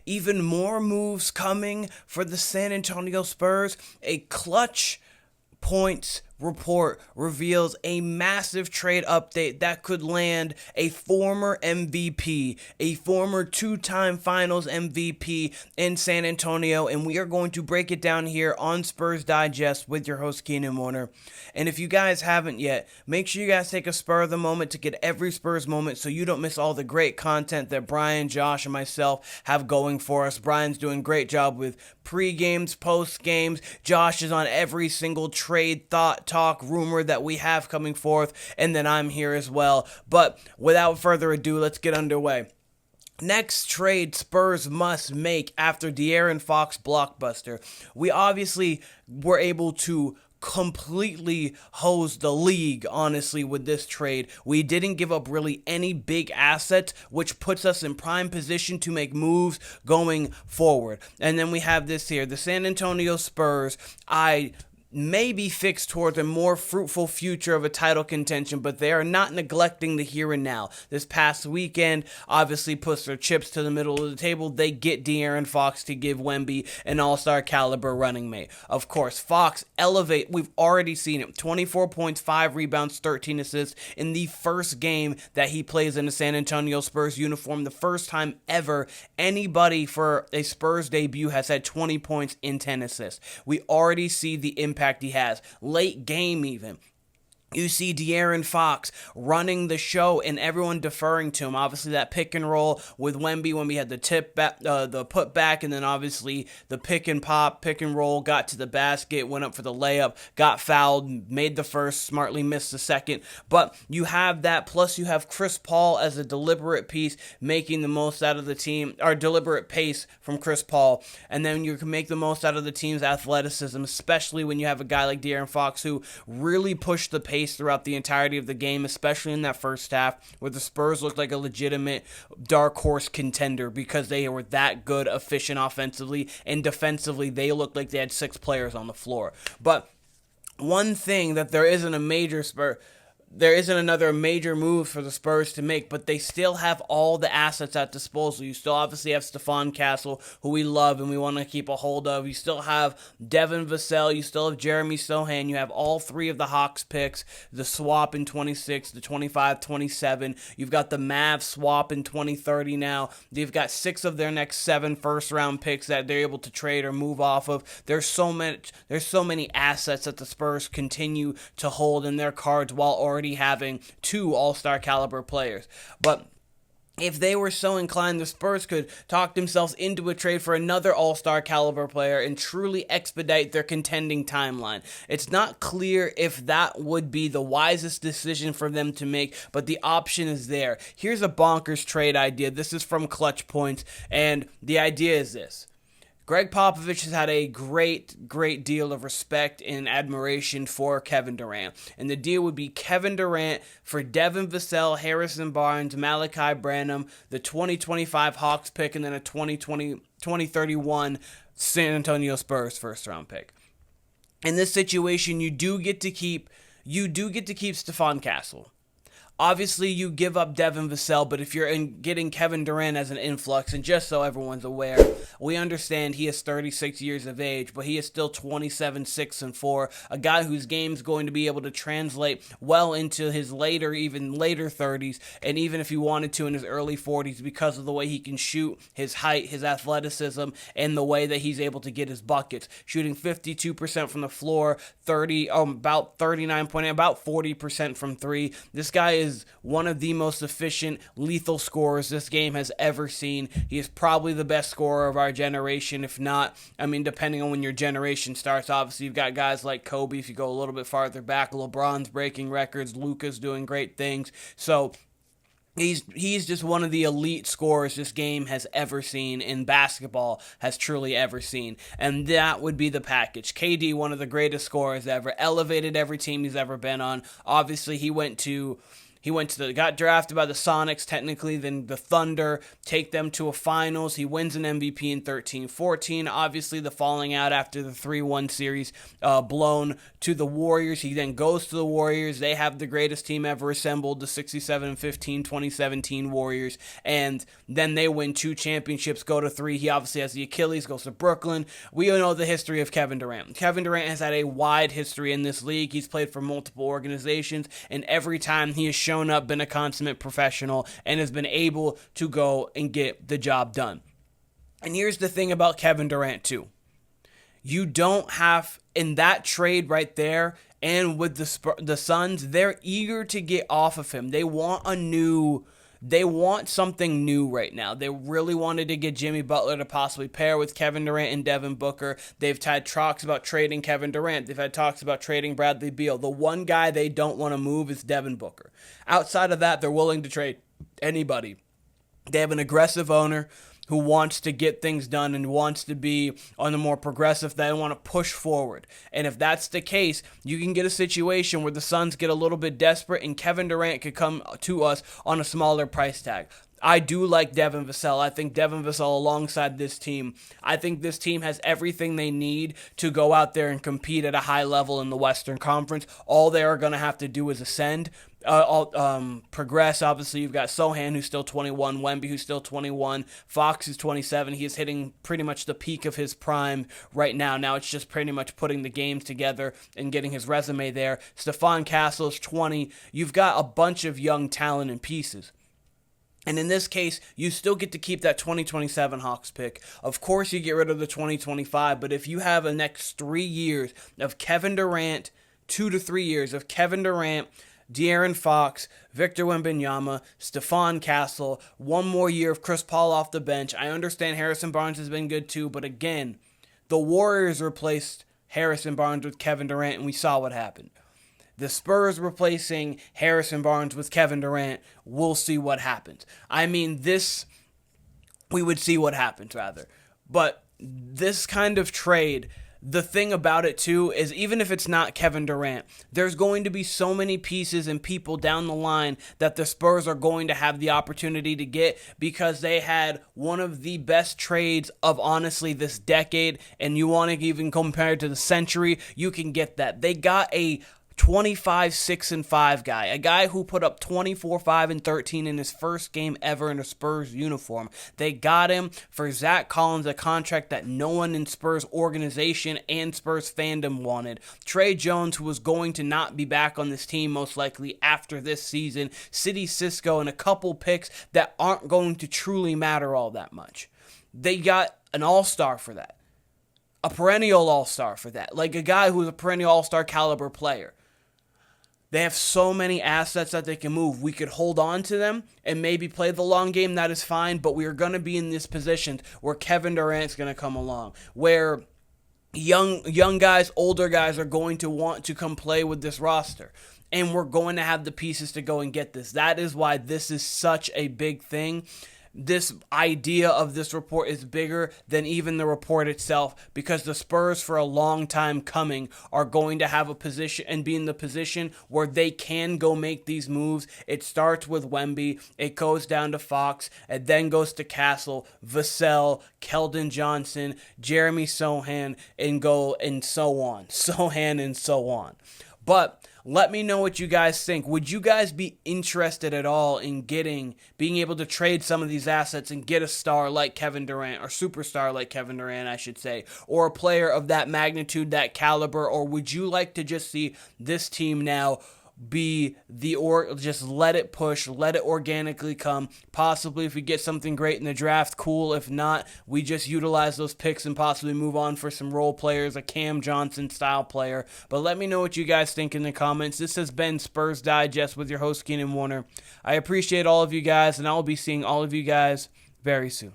even more moves coming for the San Antonio Spurs. A clutch points report reveals a massive trade update that could land a former MVP, a former two-time finals MVP in San Antonio, and we are going to break it down here on Spurs Digest with your host Keenan Warner. And if you guys haven't yet, make sure you guys take a spur of the moment to get every Spurs moment so you don't miss all the great content that Brian, Josh, and myself have going for us. Brian's doing a great job with pre-games, post-games. Josh is on every single trade, thought, talk, rumor that we have coming forth, and then I'm here as well. But without further ado, let's get underway. Next trade Spurs must make after De'Aaron Fox blockbuster. We obviously were able to completely hose the league, honestly, with this trade. We didn't give up really any big assets, which puts us in prime position to make moves going forward. And then we have this here, the San Antonio Spurs. I may be fixed towards a more fruitful future of a title contention, but they are not neglecting the here and now. This past weekend obviously puts their chips to the middle of the table. They get De'Aaron Fox to give Wemby an all-star caliber running mate. Of course, Fox elevate. We've already seen it. 24 points, 5 rebounds, 13 assists in the first game that he plays in the San Antonio Spurs uniform. The first time ever anybody for a Spurs debut has had 20 points in 10 assists. We already see the impact he has. Late game even. You see De'Aaron Fox running the show and everyone deferring to him. Obviously, that pick and roll with Wemby when we had the tip back, the put back, and then obviously the pick and pop, pick and roll, got to the basket, went up for the layup, got fouled, made the first, smartly missed the second. But you have that, plus you have Chris Paul as a deliberate piece, making the most out of the team, or deliberate pace from Chris Paul. And then you can make the most out of the team's athleticism, especially when you have a guy like De'Aaron Fox who really pushed the pace throughout the entirety of the game, especially in that first half, where the Spurs looked like a legitimate dark horse contender because they were that good, efficient offensively, and defensively they looked like they had 6 players on the floor. But one thing that there isn't another major move for the Spurs to make, but they still have all the assets at disposal. You still obviously have Stephon Castle, who we love and we want to keep a hold of. You still have Devin Vassell. You still have Jeremy Sochan. You have all 3 of the Hawks picks, the swap in 26, the 25, 27. You've got the Mavs swap in 2030 now. They've got 6 of their next 7 first-round picks that they're able to trade or move off of. There's so many assets that the Spurs continue to hold in their cards while already having 2 all-star caliber players. But if they were so inclined, the Spurs could talk themselves into a trade for another all-star caliber player and truly expedite their contending timeline. It's not clear if that would be the wisest decision for them to make, but the option is there. Here's a bonkers trade idea. This is from Clutch Points, and the idea is this. Gregg Popovich has had a great deal of respect and admiration for Kevin Durant. And the deal would be Kevin Durant for Devin Vassell, Harrison Barnes, Malachi Branham, the 2025 Hawks pick, and then a 2031 San Antonio Spurs first-round pick. In this situation, you do get to keep Stephon Castle. Obviously, you give up Devin Vassell, but if you're getting Kevin Durant as an influx, and just so everyone's aware, we understand he is 36 years of age, but he is still 27, 6, and 4, a guy whose game's going to be able to translate well into his even later 30s, and even if he wanted to in his early 40s because of the way he can shoot, his height, his athleticism, and the way that he's able to get his buckets. Shooting 52% from the floor, about 39.8, about 40% from 3. This guy is one of the most efficient, lethal scorers this game has ever seen. He is probably the best scorer of our generation, if not, depending on when your generation starts. Obviously, you've got guys like Kobe, if you go a little bit farther back, LeBron's breaking records, Luka's doing great things. So He's just one of the elite scorers this game has ever seen, and basketball has truly ever seen. And that would be the package. KD, one of the greatest scorers ever, elevated every team he's ever been on. Obviously, he went to got drafted by the Sonics, technically, then the Thunder take them to a finals. He wins an MVP in 13-14. Obviously, the falling out after the 3-1 series blown to the Warriors. He then goes to the Warriors. They have the greatest team ever assembled, the 67-15 2017 Warriors, and then they win 2 championships, go to 3. He obviously has the Achilles, goes to Brooklyn. We all know the history of Kevin Durant. Kevin Durant has had a wide history in this league. He's played for multiple organizations, and every time he has shown up, been a consummate professional, and has been able to go and get the job done. And here's the thing about Kevin Durant too. You don't have, in that trade right there, and with the Suns, they're eager to get off of him. They want something new right now. They really wanted to get Jimmy Butler to possibly pair with Kevin Durant and Devin Booker. They've had talks about trading Kevin Durant. They've had talks about trading Bradley Beal. The one guy they don't want to move is Devin Booker. Outside of that, they're willing to trade anybody. They have an aggressive owner who wants to get things done and wants to be on the more progressive. They want to push forward. And if that's the case, you can get a situation where the Suns get a little bit desperate and Kevin Durant could come to us on a smaller price tag. I do like Devin Vassell. I think Devin Vassell alongside this team, I think this team has everything they need to go out there and compete at a high level in the Western Conference. All they are going to have to do is ascend. Progress. Obviously, you've got Sochan, who's still 21, Wemby, who's still 21, Fox, who's 27. He is hitting pretty much the peak of his prime right now. Now it's just pretty much putting the games together and getting his resume there. Stephon Castle's 20. You've got a bunch of young talent and pieces. And in this case, you still get to keep that 2027 Hawks pick. Of course, you get rid of the 2025, but if you have a next 3 years of Kevin Durant, 2 to 3 years of Kevin Durant, De'Aaron Fox, Victor Wembanyama, Stephon Castle, 1 more year of Chris Paul off the bench. I understand Harrison Barnes has been good too, but again, the Warriors replaced Harrison Barnes with Kevin Durant, and we saw what happened. The Spurs replacing Harrison Barnes with Kevin Durant, we'll see what happens. I mean, we would see what happens, rather. But this kind of trade, the thing about it, too, is even if it's not Kevin Durant, there's going to be so many pieces and people down the line that the Spurs are going to have the opportunity to get because they had one of the best trades of, honestly, this decade, and you want to even compare it to the century, you can get that. They got a 25-6-5 guy, a guy who put up 24-5-13 in his first game ever in a Spurs uniform. They got him for Zach Collins, a contract that no one in Spurs organization and Spurs fandom wanted. Tre Jones, who was going to not be back on this team most likely after this season. City Cisco, and a couple picks that aren't going to truly matter all that much. They got an all-star for that. A perennial all-star for that. Like a guy who's a perennial all-star caliber player. They have so many assets that they can move. We could hold on to them and maybe play the long game. That is fine, but we are going to be in this position where Kevin Durant's going to come along, where young guys, older guys are going to want to come play with this roster. And we're going to have the pieces to go and get this. That is why this is such a big thing. This idea of this report is bigger than even the report itself, because the Spurs for a long time coming are going to have a position and be in the position where they can go make these moves. It starts with Wemby, it goes down to Fox, it then goes to Castle, Vassell, Keldon Johnson, Jeremy Sochan, and so on. But let me know what you guys think. Would you guys be interested at all in being able to trade some of these assets and get a star like Kevin Durant, or superstar like Kevin Durant, I should say, or a player of that magnitude, that caliber, or would you like to just see this team now just let it push, let it organically come? Possibly if we get something great in the draft, cool. If not, we just utilize those picks and possibly move on for some role players, a Cam Johnson style player. But let me know what you guys think in the comments. This has been Spurs Digest with your host Keenan Warner. I appreciate all of you guys, and I will be seeing all of you guys very soon.